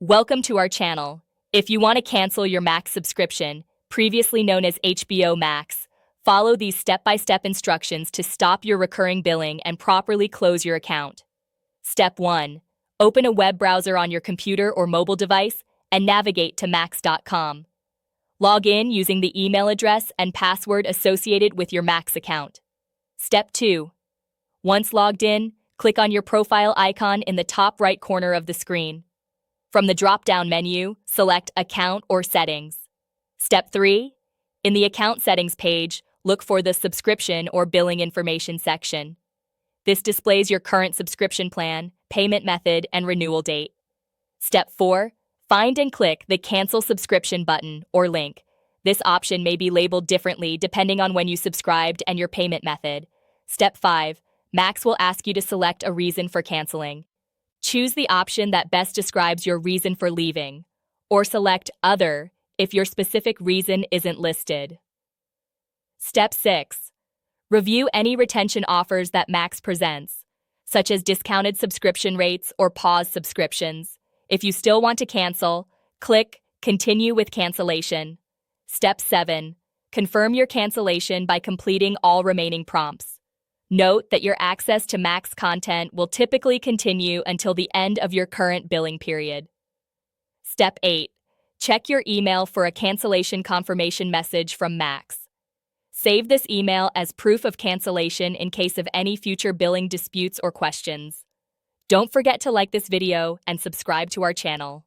Welcome to our channel. If you want to cancel your Max subscription, previously known as HBO Max, follow these step-by-step instructions to stop your recurring billing and properly close your account. Step 1. Open a web browser on your computer or mobile device and navigate to max.com. Log in using the email address and password associated with your Max account. Step 2. Once logged in, click on your profile icon in the top right corner of the screen. From the drop-down menu, select Account or Settings. Step 3. In the Account Settings page, look for the Subscription or Billing Information section. This displays your current subscription plan, payment method, and renewal date. Step 4. Find and click the Cancel Subscription button or link. This option may be labeled differently depending on when you subscribed and your payment method. Step 5. Max will ask you to select a reason for canceling. Choose the option that best describes your reason for leaving, or select Other if your specific reason isn't listed. Step 6. Review any retention offers that Max presents, such as discounted subscription rates or pause subscriptions. If you still want to cancel, click Continue with Cancellation. Step 7. Confirm your cancellation by completing all remaining prompts. Note that your access to Max content will typically continue until the end of your current billing period. Step 8. Check your email for a cancellation confirmation message from Max. Save this email as proof of cancellation in case of any future billing disputes or questions. Don't forget to like this video and subscribe to our channel.